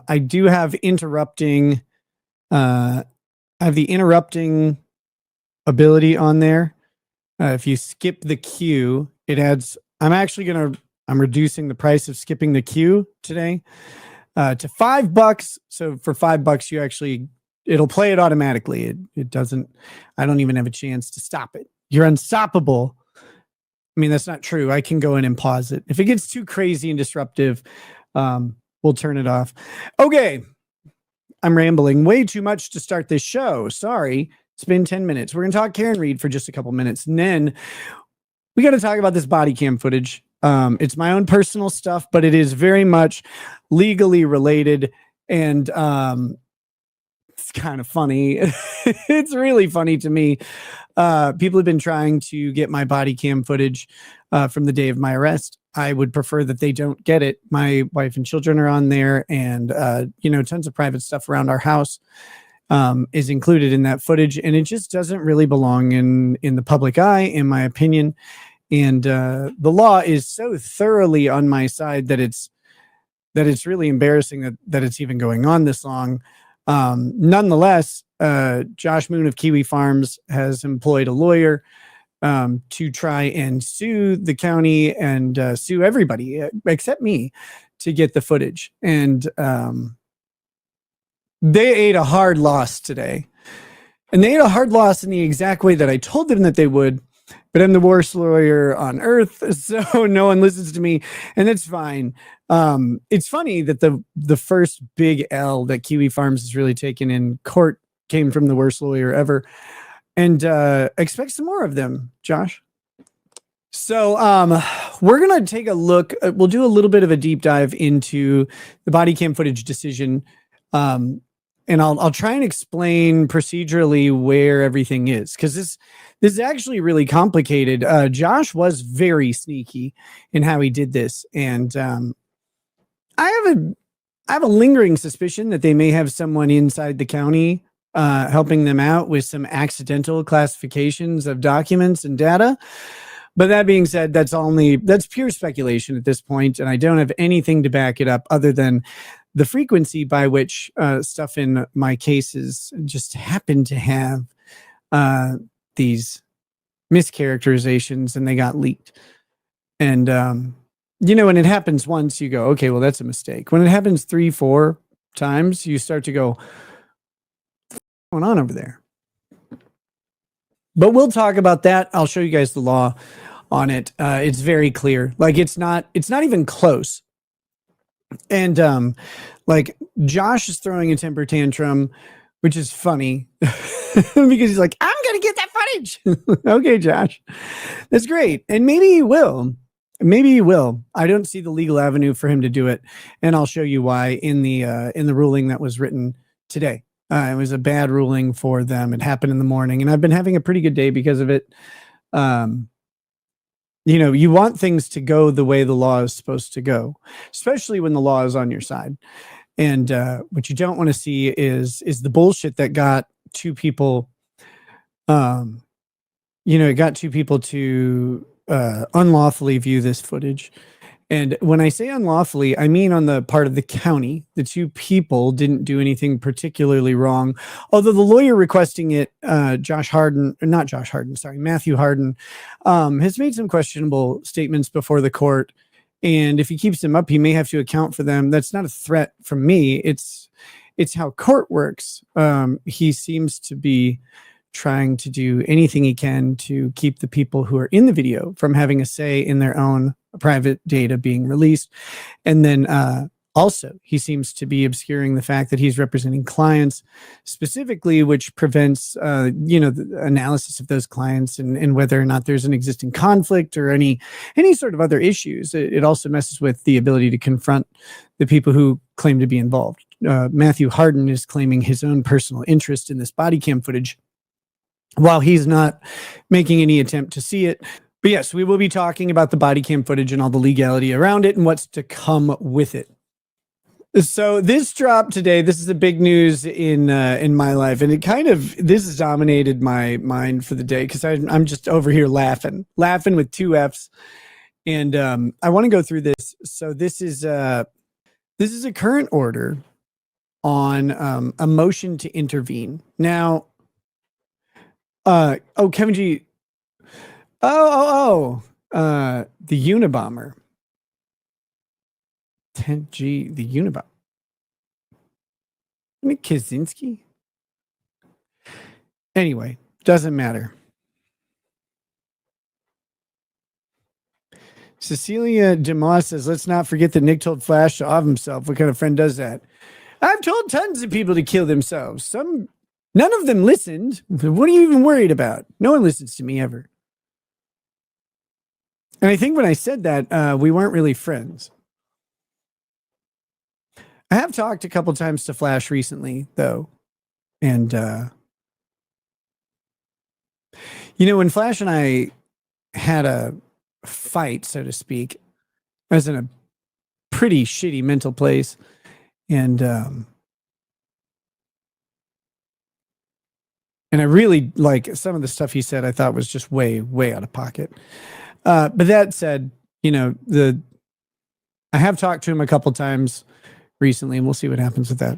I do have interrupting. I have the interrupting ability on there. If you skip the queue, it adds. I'm reducing the price of skipping the queue today to $5. So for $5, it'll play it automatically. It doesn't. I don't even have a chance to stop it. You're unstoppable. I mean, that's not true. I can go in and pause it. If it gets too crazy and disruptive, we'll turn it off. Okay. I'm rambling way too much to start this show. Sorry. It's been 10 minutes. We're going to talk Karen Reed for just a couple minutes. And then we got to talk about this body cam footage. It's my own personal stuff, but it is very much legally related. And it's kind of funny. It's really funny to me. People have been trying to get my body cam footage from the day of my arrest. I would prefer that they don't get it. My wife and children are on there, and tons of private stuff around our house is included in that footage, and it just doesn't really belong in the public eye, in my opinion. And the law is so thoroughly on my side that it's really embarrassing that it's even going on this long. Nonetheless, Josh Moon of Kiwi Farms has employed a lawyer to try and sue the county and sue everybody except me to get the footage. And they ate a hard loss today. And they ate a hard loss in the exact way that I told them that they would. But I'm the worst lawyer on earth, so no one listens to me, and it's fine. It's funny that the first big L that Kiwi Farms has really taken in court came from the worst lawyer ever, and expect some more of them, Josh. So we're gonna take a look. We'll do a little bit of a deep dive into the body cam footage decision. And I'll try and explain procedurally where everything is, because this is actually really complicated. Josh was very sneaky in how he did this, and I have a lingering suspicion that they may have someone inside the county helping them out with some accidental classifications of documents and data. But that being said, that's pure speculation at this point, and I don't have anything to back it up other than the frequency by which stuff in my cases just happen to have these mischaracterizations, and they got leaked. And, when it happens once, you go, okay, well, that's a mistake. When it happens 3-4 times, you start to go, what's going on over there? But we'll talk about that. I'll show you guys the law on it. It's very clear. Like, it's not even close. And like, Josh is throwing a temper tantrum, which is funny because he's like, I'm gonna get that footage. Okay, Josh, that's great. And maybe he will. I don't see the legal avenue for him to do it, and I'll show you why in the ruling that was written today. It was a bad ruling for them. It happened in the morning, and I've been having a pretty good day because of it. You want things to go the way the law is supposed to go, especially when the law is on your side. And what you don't want to see is the bullshit that got two people, it got two people to unlawfully view this footage. And when I say unlawfully, I mean on the part of the county. The two people didn't do anything particularly wrong. Although the lawyer requesting it, Matthew Hardin, has made some questionable statements before the court. And if he keeps them up, he may have to account for them. That's not a threat from me. It's how court works. He seems to be trying to do anything he can to keep the people who are in the video from having a say in their own private data being released. And then also, he seems to be obscuring the fact that he's representing clients specifically, which prevents, the analysis of those clients and whether or not there's an existing conflict or any sort of other issues. It also messes with the ability to confront the people who claim to be involved. Matthew Hardin is claiming his own personal interest in this body cam footage while he's not making any attempt to see it. But yes, we will be talking about the body cam footage and all the legality around it and what's to come with it. So this dropped today. This is the big news in my life, and this has dominated my mind for the day because I'm just over here laughing with two F's, and I want to go through this. So this is a current order on a motion to intervene. Now, Kevin G. The Unabomber. 10G, the Unabomber. Nick Kaczynski? Anyway, doesn't matter. Cecilia DeMoss says, let's not forget that Nick told Flash to off himself. What kind of friend does that? I've told tons of people to kill themselves. None of them listened. What are you even worried about? No one listens to me ever. And I think when I said that, we weren't really friends. I have talked a couple times to Flash recently, though. And, when Flash and I had a fight, so to speak, I was in a pretty shitty mental place. And I really, like, some of the stuff he said I thought was just way, way out of pocket. But that said, I have talked to him a couple times recently, and we'll see what happens with that.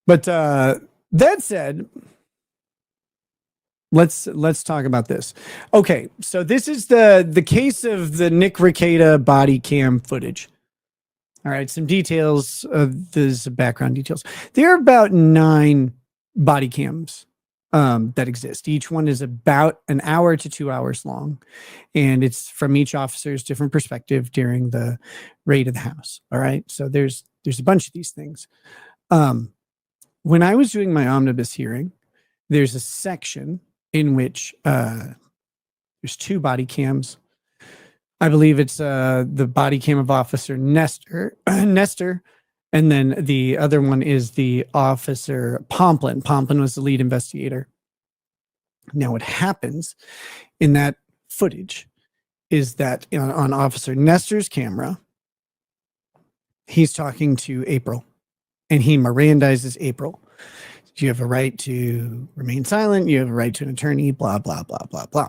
But that said, let's talk about this. Okay, so this is the case of the Nick Rekieta body cam footage. All right, some details. There's background details. There are about 9 body cams that exist. Each one is about an hour to 2 hours long, and it's from each officer's different perspective during the raid of the house. All right, so there's a bunch of these things. When I was doing my omnibus hearing, there's a section in which there's 2 body cams. I believe it's the body cam of Officer Nestor, and then the other one is the Officer Pomplin. Pomplin was the lead investigator. Now, what happens in that footage is that on Officer Nestor's camera, he's talking to April, and he Mirandizes April. You have a right to remain silent. You have a right to an attorney, blah, blah, blah, blah, blah.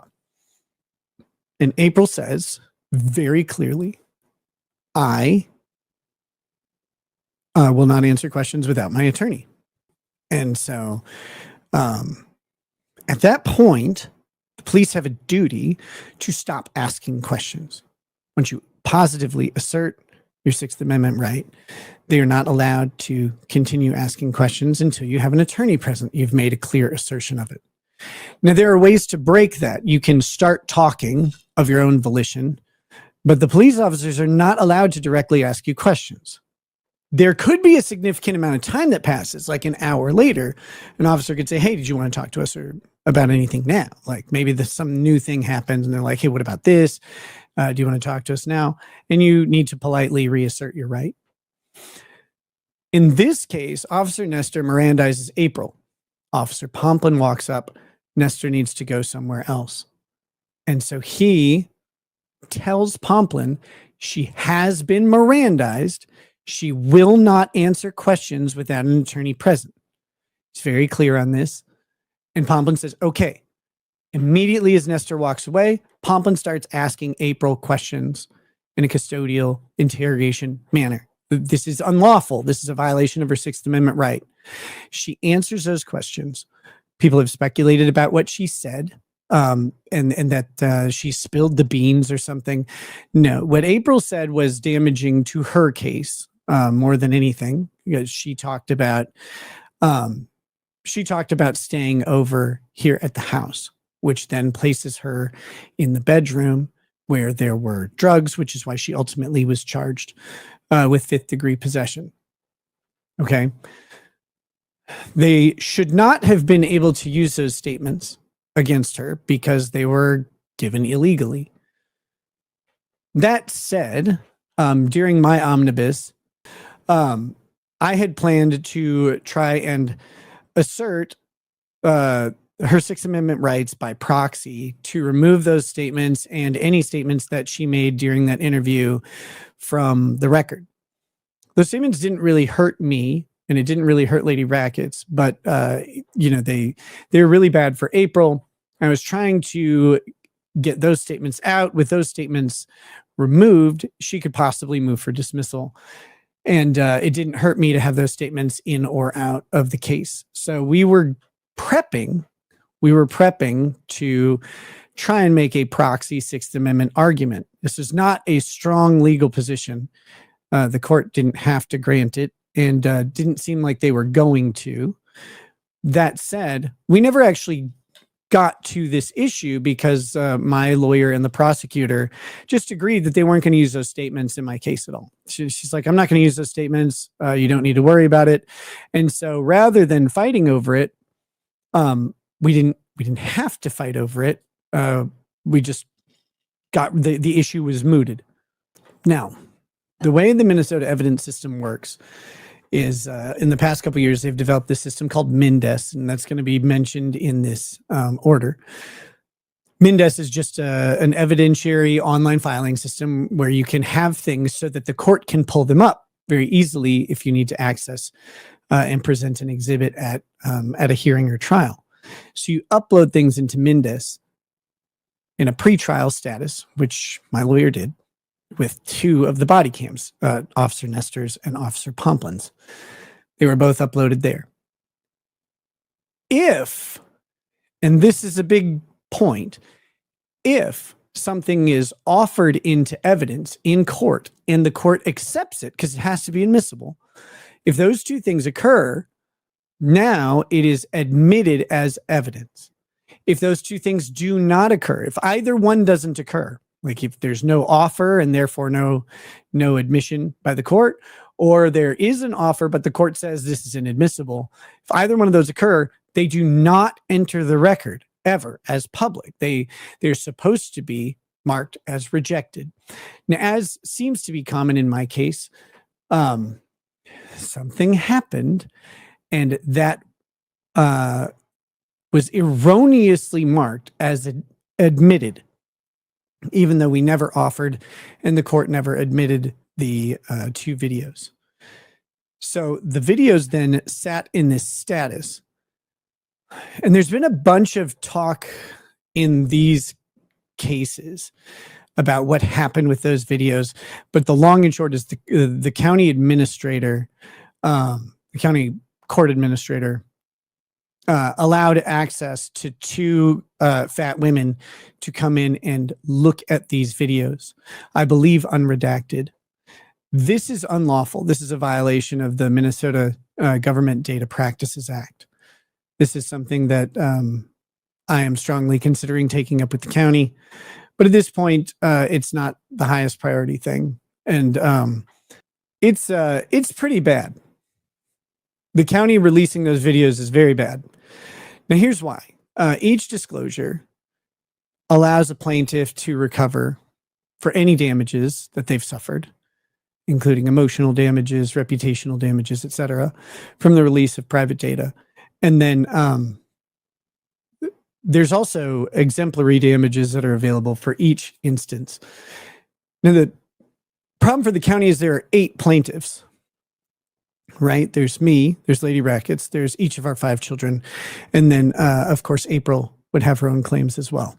And April says very clearly, I will not answer questions without my attorney. And so at that point, the police have a duty to stop asking questions. Once you positively assert your Sixth Amendment right, they are not allowed to continue asking questions until you have an attorney present. You've made a clear assertion of it. Now, there are ways to break that. You can start talking of your own volition, but the police officers are not allowed to directly ask you questions. There could be a significant amount of time that passes, like an hour later. An officer could say, hey, did you want to talk to us or about anything now? Like maybe some new thing happens and they're like, hey, what about this? Do you want to talk to us now? And you need to politely reassert your right. In this case, Officer Nestor Mirandizes April. Officer Pomplin walks up. Nestor needs to go somewhere else. And so he tells Pomplin she has been Mirandized. She will not answer questions without an attorney present. He's very clear on this. And Pomplin says, okay. Immediately as Nestor walks away, Pomplin starts asking April questions in a custodial interrogation manner. This is unlawful. This is a violation of her Sixth Amendment right. She answers those questions. People have speculated about what she said, and that she spilled the beans or something. No, what April said was damaging to her case more than anything, because she talked about staying over here at the house, which then places her in the bedroom where there were drugs, which is why she ultimately was charged with 5th degree possession. Okay. They should not have been able to use those statements against her because they were given illegally. That said, during my omnibus, I had planned to try and assert her Sixth Amendment rights by proxy to remove those statements and any statements that she made during that interview from the record. Those statements didn't really hurt me, and it didn't really hurt Lady Rackets, but they were really bad for April. I was trying to get those statements out. With those statements removed, she could possibly move for dismissal. And it didn't hurt me to have those statements in or out of the case. So we were prepping to try and make a proxy Sixth Amendment argument. This is not a strong legal position. The court didn't have to grant it, and didn't seem like they were going to. That said, we never actually got to this issue because my lawyer and the prosecutor just agreed that they weren't going to use those statements in my case at all. She's like, I'm not going to use those statements. You don't need to worry about it. And so rather than fighting over it, we didn't have to fight over it. We just got the issue was mooted. Now, the way the Minnesota evidence system works is in the past couple of years, they've developed this system called Mindes, and that's going to be mentioned in this order. Mindes is just an evidentiary online filing system where you can have things so that the court can pull them up very easily if you need to access and present an exhibit at a hearing or trial. So you upload things into Mindes in a pretrial status, which my lawyer did, with two of the body cams, Officer Nestor's and Officer Pomplin's. They were both uploaded there. If, and this is a big point, if something is offered into evidence in court and the court accepts it because it has to be admissible, if those two things occur, now it is admitted as evidence. If those two things do not occur, if either one doesn't occur, like if there's no offer and therefore no admission by the court, or there is an offer but the court says this is inadmissible, if either one of those occur, they do not enter the record ever as public. They're supposed to be marked as rejected. Now, as seems to be common in my case, something happened and that was erroneously marked as admitted, even though we never offered and the court never admitted the two videos. So the videos then sat in this status. And there's been a bunch of talk in these cases about what happened with those videos. But the long and short is the county administrator, the county court administrator, allowed access to two fat women to come in and look at these videos, I believe unredacted. This is unlawful. This is a violation of the Minnesota Government Data Practices Act. This is something that I am strongly considering taking up with the county. But at this point, it's not the highest priority thing. And it's pretty bad. The county releasing those videos is very bad. Now, here's why. Each disclosure allows a plaintiff to recover for any damages that they've suffered, including emotional damages, reputational damages, etc., from the release of private data. And then there's also exemplary damages that are available for each instance. Now, the problem for the county is there are 8 plaintiffs. Right? There's me, there's Lady Rackets, there's each of our 5 children. And then, of course, April would have her own claims as well.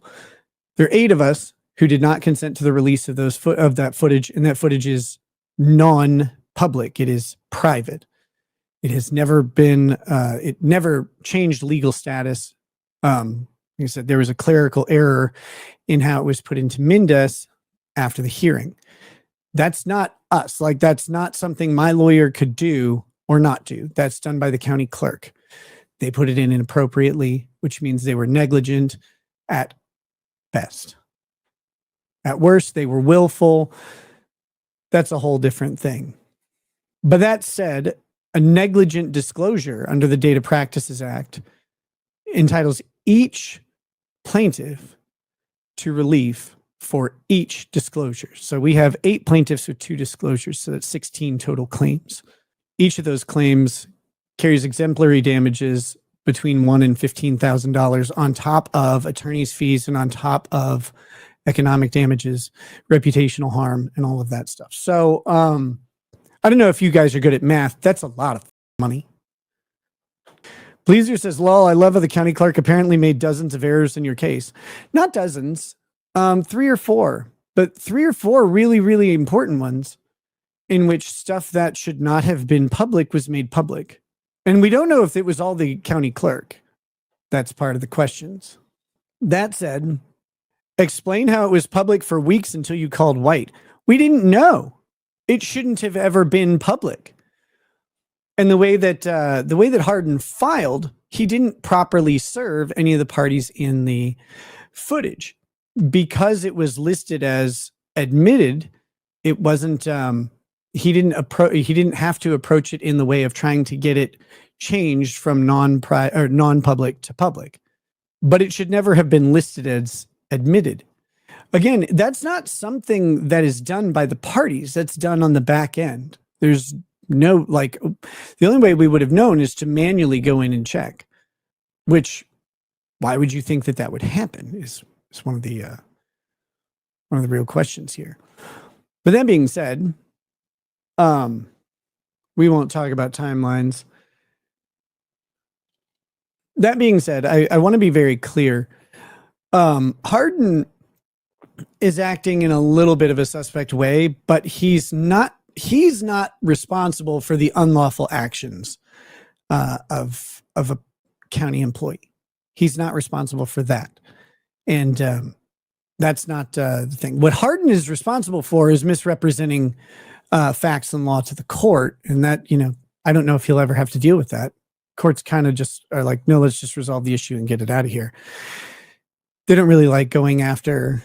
There are 8 of us who did not consent to the release of that footage. And that footage is non-public. It is private. It has never been, it never changed legal status. Like I said, there was a clerical error in how it was put into Mindes after the hearing. That's not us. Like, that's not something my lawyer could do or not do. That's done by the county clerk. They put it in inappropriately, which means they were negligent at best. At worst, they were willful. That's a whole different thing. But that said, a negligent disclosure under the Data Practices Act entitles each plaintiff to relief for each disclosure. So we have 8 plaintiffs with 2 disclosures, so that's 16 total claims. Each of those claims carries exemplary damages between $1,000 and $15,000 on top of attorney's fees and on top of economic damages, reputational harm, and all of that stuff. So I don't know if you guys are good at math. That's a lot of money. Bleezer says, lol, I love how the county clerk apparently made dozens of errors in your case. Not dozens. 3 or 4, but 3 or 4 really, really important ones in which stuff that should not have been public was made public. And we don't know if it was all the county clerk. That's part of the questions. That said, explain how it was public for weeks until you called White. We didn't know. It shouldn't have ever been public. And the way that Hardin filed, he didn't properly serve any of the parties in the footage because it was listed as admitted. It wasn't. He didn't have to approach it in the way of trying to get it changed from non-public to public. But it should never have been listed as admitted. Again, that's not something that is done by the parties. That's done on the back end. There's no, like, the only way we would have known is to manually go in and check, which, why would you think that that would happen is one of the real questions here. But that being said, we won't talk about timelines. That being said, I want to be very clear. Hardin is acting in a little bit of a suspect way, but he's not responsible for the unlawful actions of a county employee. He's not responsible for that. And that's not the thing. What Hardin is responsible for is misrepresenting facts and law to the court. And that, I don't know if he'll ever have to deal with that. Courts kind of just are like, no, let's just resolve the issue and get it out of here. They don't really like going after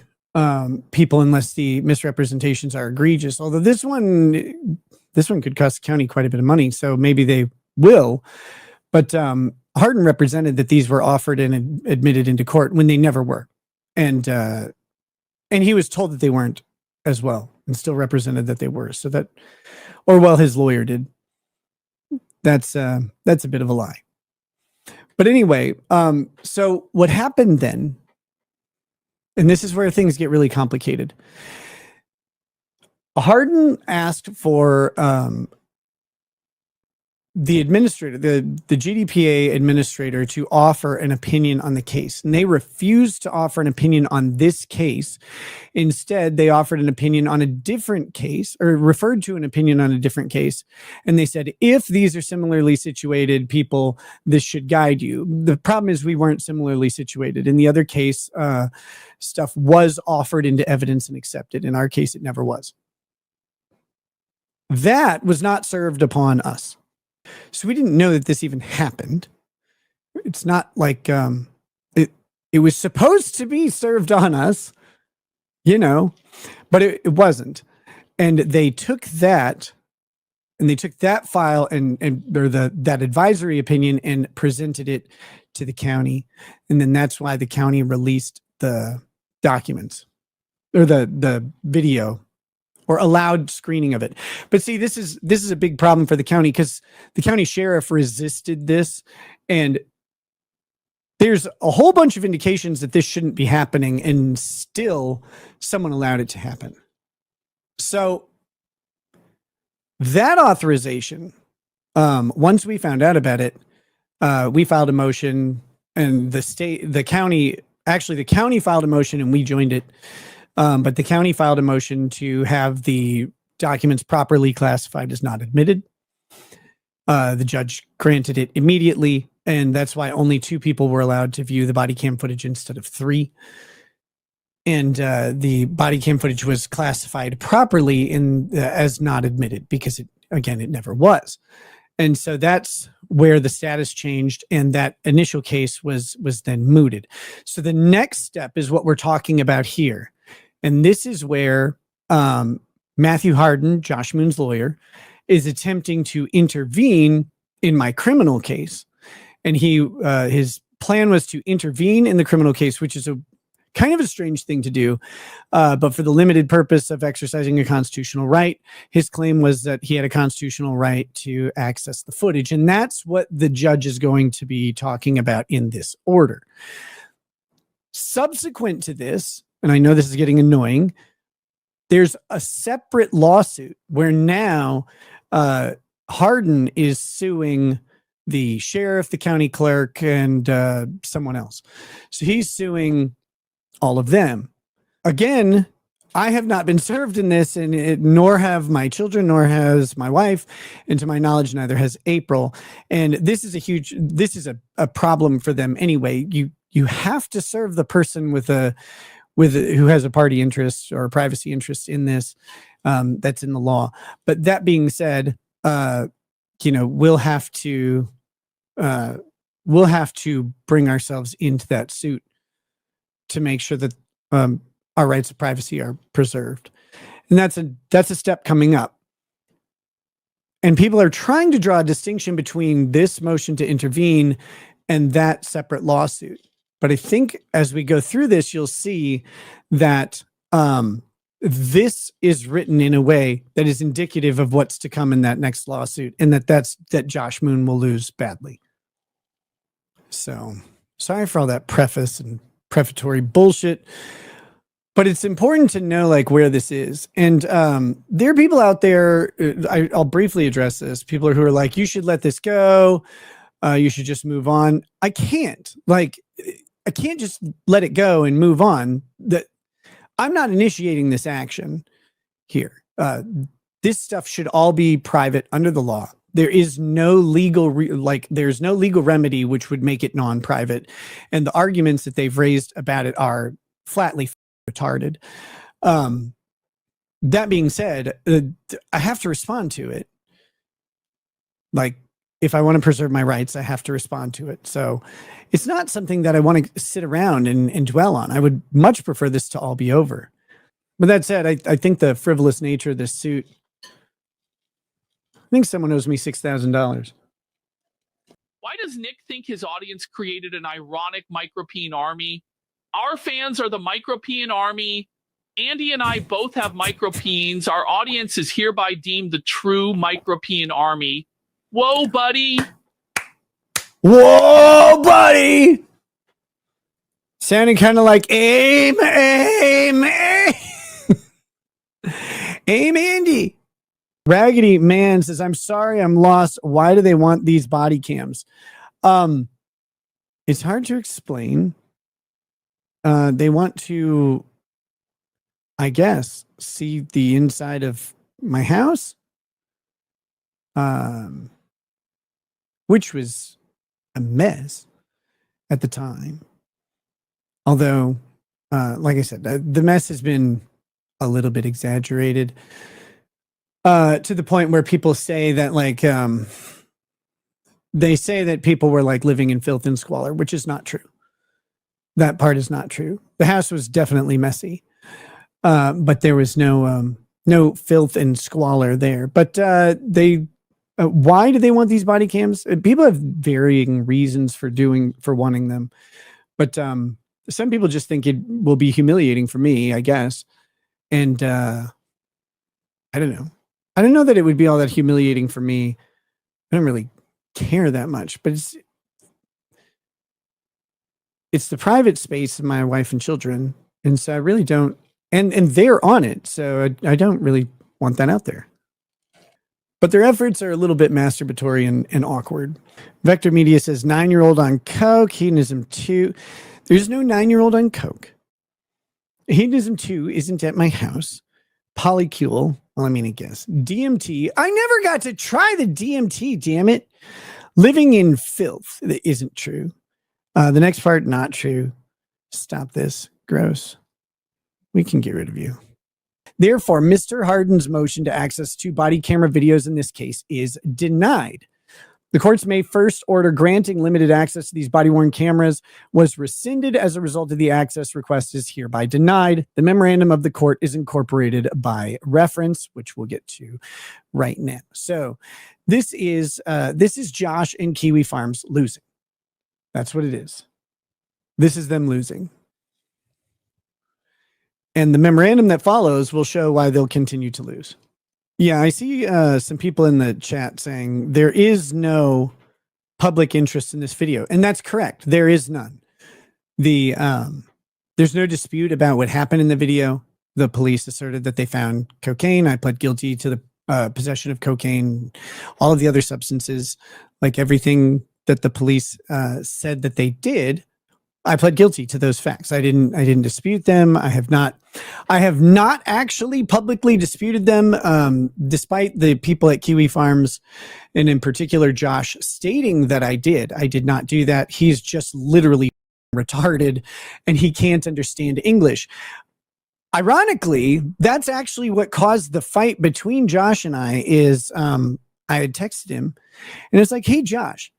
people unless the misrepresentations are egregious. Although this one could cost the county quite a bit of money, so maybe they will. But Hardin represented that these were offered and admitted into court when they never were, and he was told that they weren't as well, and still represented that they were. So that, or well, his lawyer did. That's a bit of a lie. But anyway, so what happened then? And this is where things get really complicated. Hardin asked for the administrator, the GDPA administrator, to offer an opinion on the case. And they refused to offer an opinion on this case. Instead, they offered an opinion on a different case, or referred to an opinion on a different case. And they said, if these are similarly situated people, this should guide you. The problem is we weren't similarly situated. In the other case, stuff was offered into evidence and accepted. In our case, it never was. That was not served upon us. So we didn't know that this even happened. It's not like it was supposed to be served on us, but it wasn't. And they took that, file or that advisory opinion and presented it to the county. And then that's why the county released the documents or the video, or allowed screening of it. But see, this is a big problem for the county, because the county sheriff resisted this, and there's a whole bunch of indications that this shouldn't be happening, and still someone allowed it to happen. So that authorization, once we found out about it, we filed a motion, and the county filed a motion, and we joined it. But the county filed a motion to have the documents properly classified as not admitted. The judge granted it immediately, and that's why only 2 people were allowed to view the body cam footage instead of 3. And the body cam footage was classified properly as not admitted, because it never was. And so that's where the status changed, and that initial case was then mooted. So the next step is what we're talking about here. And this is where Matthew Hardin, Josh Moon's lawyer, is attempting to intervene in my criminal case. And his plan was to intervene in the criminal case, which is a kind of a strange thing to do, but for the limited purpose of exercising a constitutional right. His claim was that he had a constitutional right to access the footage. And that's what the judge is going to be talking about in this order. Subsequent to this, and I know this is getting annoying, there's a separate lawsuit where now Hardin is suing the sheriff, the county clerk, and someone else. So he's suing all of them. again, I have not been served in this, and nor have my children, nor has my wife, and to my knowledge, neither has April. And this is a problem for them anyway. You have to serve the person who has a party interest or a privacy interest in this. That's in the law. But that being said, we'll have to bring ourselves into that suit to make sure that our rights of privacy are preserved. And that's a step coming up. And people are trying to draw a distinction between this motion to intervene and that separate lawsuit. But I think as we go through this, you'll see that this is written in a way that is indicative of what's to come in that next lawsuit, and that Josh Moon will lose badly. So sorry for all that preface and prefatory bullshit, but it's important to know where this is. And there are people out there, I'll briefly address this, people who are like, you should let this go, you should just move on. I can't just let it go and move on. That I'm not initiating this action here. This stuff should all be private under the law. There is no legal there's no legal remedy which would make it non-private, and the arguments that they've raised about it are flatly retarded. That being said, I have to respond to it. If I want to preserve my rights, I have to respond to it. So it's not something that I want to sit around and dwell on. I would much prefer this to all be over. But that said, I think the frivolous nature of this suit, I think someone owes me $6,000. Why does Nick think his audience created an ironic micropene army? Our fans are the micropene army. Andy and I both have micropenes. Our audience is hereby deemed the true micropene army. Whoa, buddy. Whoa, buddy. Sounding kind of like aim. Aim, Andy. Raggedy Man says, I'm sorry, I'm lost. Why do they want these body cams? It's hard to explain. They want to, I guess, see the inside of my house, which was a mess at the time. Although, like I said, the mess has been a little bit exaggerated. To the point where people say that they say that people were living in filth and squalor, which is not true. That part is not true. The house was definitely messy, but there was no filth and squalor there. But why do they want these body cams? People have varying reasons for wanting them, but some people just think it will be humiliating for me, I guess, and I don't know. I don't know that it would be all that humiliating for me. I don't really care that much, but it's the private space of my wife and children. And so I really don't, and they're on it. So I don't really want that out there. But their efforts are a little bit masturbatory and awkward. Vector Media says 9-year-old on coke, hedonism 2. There's no 9-year-old on coke. Hedonism 2 isn't at my house. Polycule. Well, I mean, I guess. DMT. I never got to try the DMT, damn it. Living in filth. That isn't true. The next part, not true. Stop this. Gross. We can get rid of you. Therefore, Mr. Hardin's motion to access 2 body camera videos in this case is denied. The court's May 1st order granting limited access to these body-worn cameras was rescinded. As a result of the access request is hereby denied. The memorandum of the court is incorporated by reference, which we'll get to right now. So this is Josh and Kiwi Farms losing. That's what it is. This is them losing. And the memorandum that follows will show why they'll continue to lose. Yeah, I see some people in the chat saying there is no public interest in this video. And that's correct. There is none. There's no dispute about what happened in the video. The police asserted that they found cocaine. I pled guilty to the possession of cocaine, all of the other substances, like everything that the police said that they did I pled guilty to those facts. I didn't dispute them. I have not actually publicly disputed them, despite the people at Kiwi Farms, and in particular Josh, stating that I did. I did not do that. He's just literally retarded, and he can't understand English. Ironically, that's actually what caused the fight between Josh and I. I had texted him, and it's like, "Hey, Josh,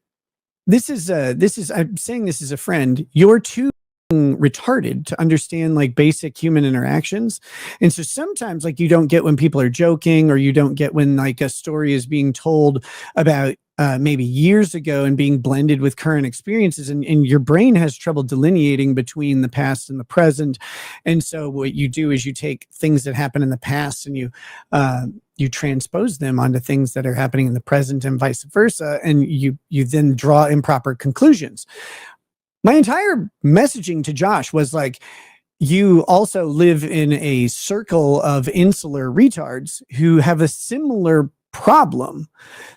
this is I'm saying this as a friend. You're too retarded to understand like basic human interactions, and so sometimes like you don't get when people are joking, or you don't get when like a story is being told about maybe years ago and being blended with current experiences, and your brain has trouble delineating between the past and the present. And so what you do is you take things that happen in the past and you transpose them onto things that are happening in the present, and vice versa, and you then draw improper conclusions." My entire messaging to Josh was like, you also live in a circle of insular retards who have a similar problem.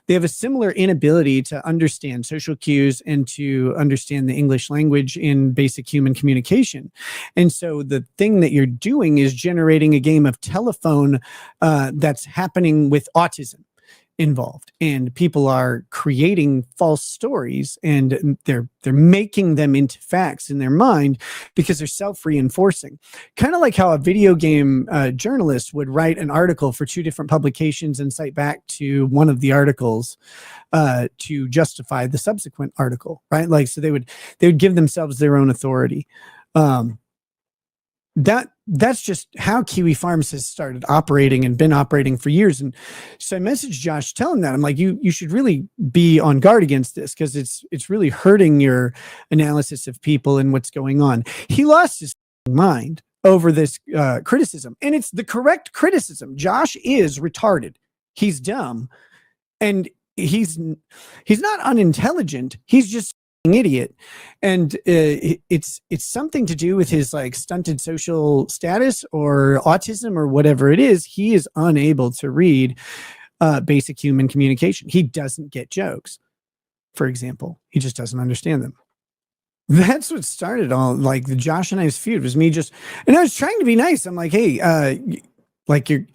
They have a similar inability to understand social cues and to understand the English language in basic human communication. And so the thing that you're doing is generating a game of telephone that's happening with autism involved, and people are creating false stories, and they're making them into facts in their mind because they're self-reinforcing, kind of like how a video game journalist would write an article for two different publications and cite back to one of the articles to justify the subsequent article, right? Like, so they would give themselves their own authority. That's just how Kiwi Farms has started operating and been operating for years. And so I messaged Josh, telling that, I'm like, you should really be on guard against this, because it's really hurting your analysis of people and what's going on. He lost his mind over this criticism, and it's the correct criticism. Josh is retarded. He's dumb, and he's not unintelligent. He's just an idiot, and it's something to do with his like stunted social status or autism or whatever it is. He is unable to read basic human communication. He doesn't get jokes, for example. He just doesn't understand them. That's what started all like the Josh and I's feud, was me just, and I was trying to be nice. I'm like, hey, like your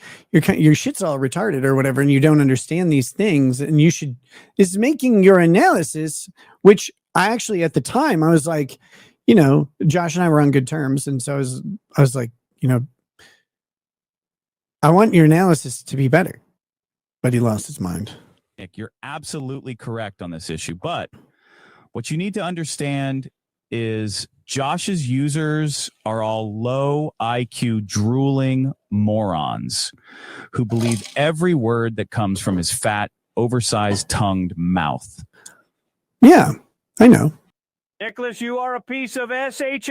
shit's all retarded or whatever, and you don't understand these things, and you should, is making your analysis, which I actually, at the time, I was like, you know, Josh and I were on good terms. And so I was like, you know, I want your analysis to be better. But he lost his mind. Nick, you're absolutely correct on this issue. But what you need to understand is Josh's users are all low IQ, drooling morons who believe every word that comes from his fat, oversized tongued mouth. Yeah. I know. Nicholas, you are a piece of shit.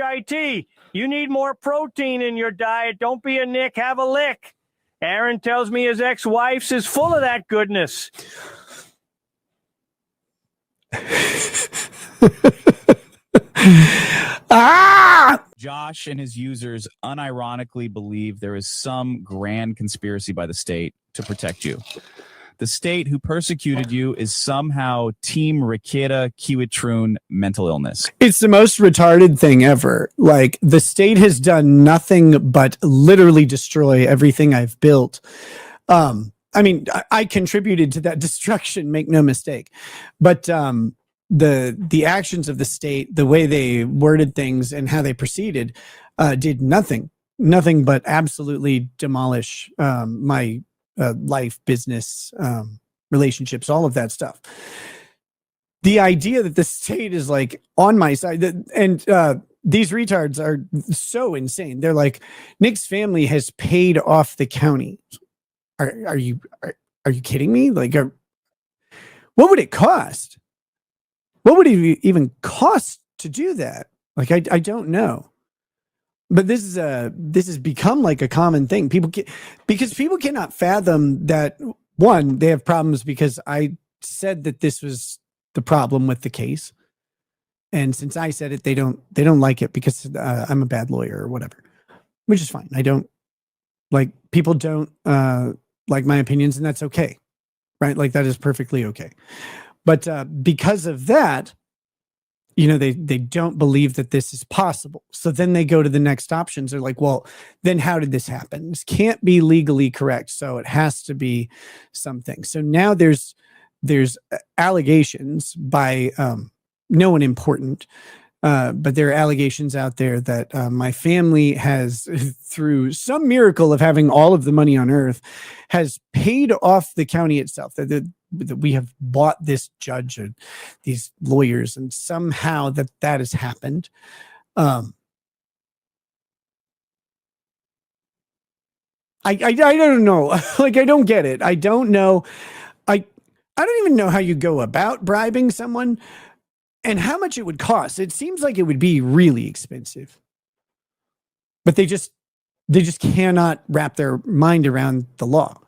You need more protein in your diet. Don't be a Nick. Have a lick. Aaron tells me his ex-wife's is full of that goodness. Josh and his users unironically believe there is some grand conspiracy by the state to protect you. The state who persecuted you is somehow Team Rekieta Kiwitrun mental illness. It's the most retarded thing ever. Like, the state has done nothing but literally destroy everything I've built. I mean, I contributed to that destruction, make no mistake. But the actions of the state, the way they worded things and how they proceeded, did nothing but absolutely demolish my life, business, relationships, all of that stuff. The idea that the state is like on my side, and these retards are so insane. They're like, Nick's family has paid off the county. Are you kidding me? Like, what would it cost? What would it even cost to do that? Like, I don't know. But this has become like a common thing. Because people cannot fathom that, one, they have problems because I said that this was the problem with the case, and since I said it, they don't like it because I'm a bad lawyer or whatever, which is fine. I don't like, people don't like my opinions, and that's okay, right? Like, that is perfectly okay. But because of that, they don't believe that this is possible. So then they go to the next options. They're like, well, then how did this happen? This can't be legally correct. So it has to be something. So now there's allegations by no one important, but there are allegations out there that my family has, through some miracle of having all of the money on earth, has paid off the county itself. That we have bought this judge and these lawyers, and somehow that has happened. I don't know. Like, I don't get it. I don't know. I don't even know how you go about bribing someone and how much it would cost. It seems like it would be really expensive, but they just cannot wrap their mind around the law.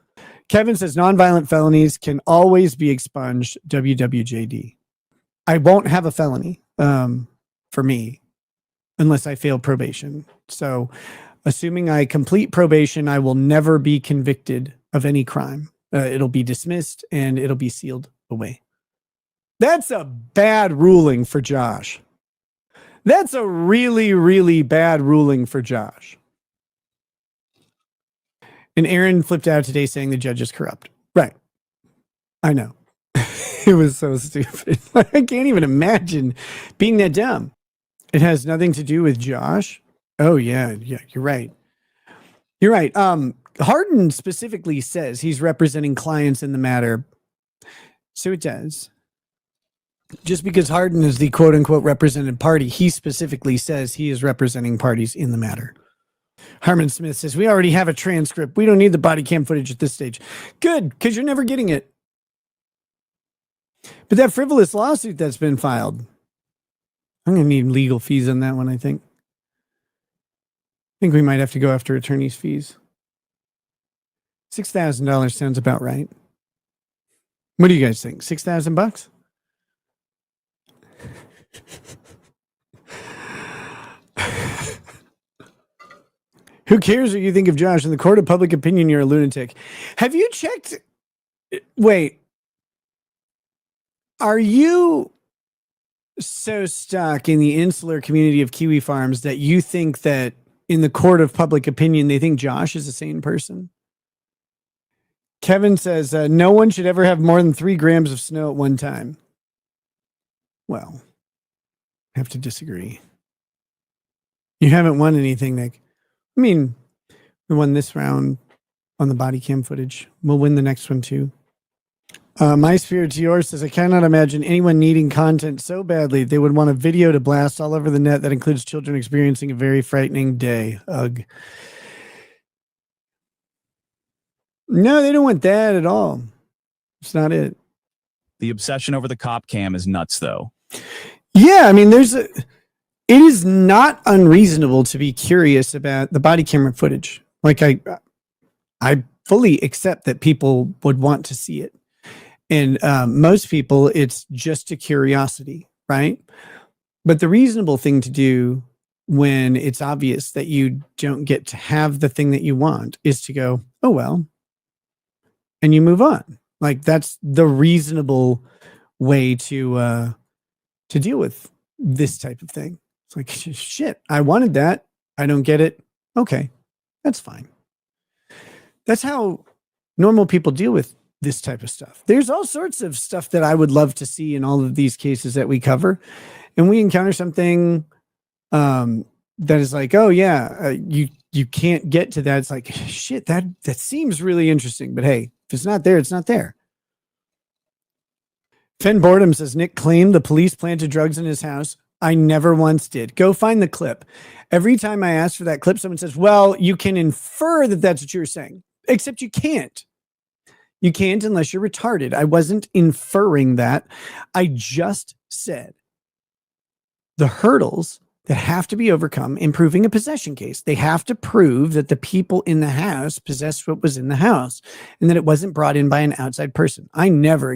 Kevin says nonviolent felonies can always be expunged. WWJD. I won't have a felony for me unless I fail probation. So assuming I complete probation, I will never be convicted of any crime. It'll be dismissed and it'll be sealed away. That's a bad ruling for Josh. That's a really, really bad ruling for Josh. And Aaron flipped out today saying the judge is corrupt. Right. I know. It was so stupid. I can't even imagine being that dumb. It has nothing to do with Josh. Oh, yeah, you're right. You're right. Hardin specifically says he's representing clients in the matter. So it does. Just because Hardin is the quote unquote represented party, he specifically says he is representing parties in the matter. Harmon Smith says, we already have a transcript. We don't need the body cam footage at this stage. Good, because you're never getting it. But that frivolous lawsuit that's been filed, I'm going to need legal fees on that one, I think. I think we might have to go after attorney's fees. $6,000 sounds about right. What do you guys think? $6,000? Who cares what you think of Josh? In the court of public opinion, you're a lunatic. Have you checked? Wait. Are you so stuck in the insular community of Kiwi farms that you think that in the court of public opinion, they think Josh is a sane person? Kevin says, no one should ever have more than 3 grams of snow at one time. Well, I have to disagree. You haven't won anything, Nick. I mean, we won this round on the body cam footage. We'll win the next one too. My Spirit to Yours says, I cannot imagine anyone needing content so badly they would want a video to blast all over the net that includes children experiencing a very frightening day. Ugh. No, they don't want that at all. It's not it. The obsession over the cop cam is nuts, though. Yeah, I mean, it is not unreasonable to be curious about the body camera footage. Like, I fully accept that people would want to see it. And most people, it's just a curiosity, right? But the reasonable thing to do when it's obvious that you don't get to have the thing that you want is to go, oh, well, and you move on. Like, that's the reasonable way to deal with this type of thing. It's like, shit, I wanted that. I don't get it. Okay, that's fine. That's how normal people deal with this type of stuff. There's all sorts of stuff that I would love to see in all of these cases that we cover. And we encounter something that is like, oh yeah, you can't get to that. It's like, shit, that seems really interesting. But hey, if it's not there, it's not there. Fen Boredom says, Nick claimed the police planted drugs in his house. I never once did. Go find the clip. Every time I ask for that clip, someone says, well, you can infer that that's what you're saying. Except you can't. You can't unless you're retarded. I wasn't inferring that. I just said the hurdles that have to be overcome in proving a possession case. They have to prove that the people in the house possessed what was in the house and that it wasn't brought in by an outside person. I never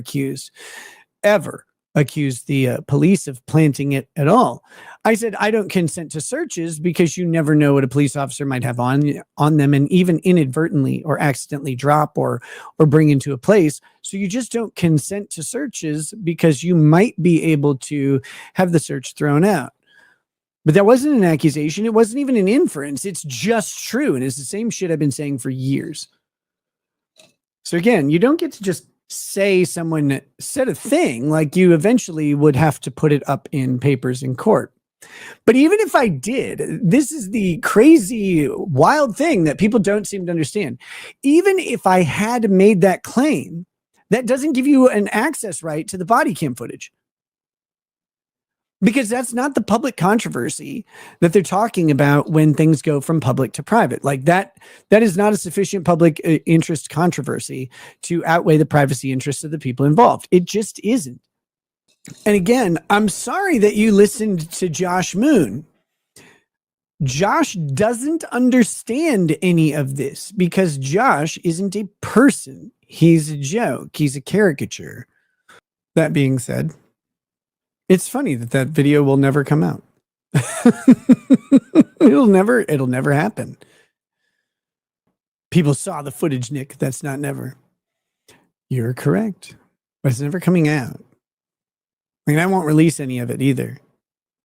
ever accused the police of planting it at all. I said, I don't consent to searches because you never know what a police officer might have on them, and even inadvertently or accidentally drop or bring into a place. So you just don't consent to searches because you might be able to have the search thrown out. But that wasn't an accusation. It wasn't even an inference. It's just true. And it's the same shit I've been saying for years. So again, you don't get to just say someone said a thing. Like, you eventually would have to put it up in papers in court. But even if I did, this is the crazy, wild thing that people don't seem to understand. Even if I had made that claim, that doesn't give you an access right to the body cam footage. Because that's not the public controversy that they're talking about when things go from public to private. Like that is not a sufficient public interest controversy to outweigh the privacy interests of the people involved. It just isn't. And again, I'm sorry that you listened to Josh Moon. Josh doesn't understand any of this because Josh isn't a person. He's a joke. He's a caricature. That being said, it's funny that video will never come out. It'll never happen. People saw the footage, Nick. That's not never. You're correct. But it's never coming out. I mean, I won't release any of it either.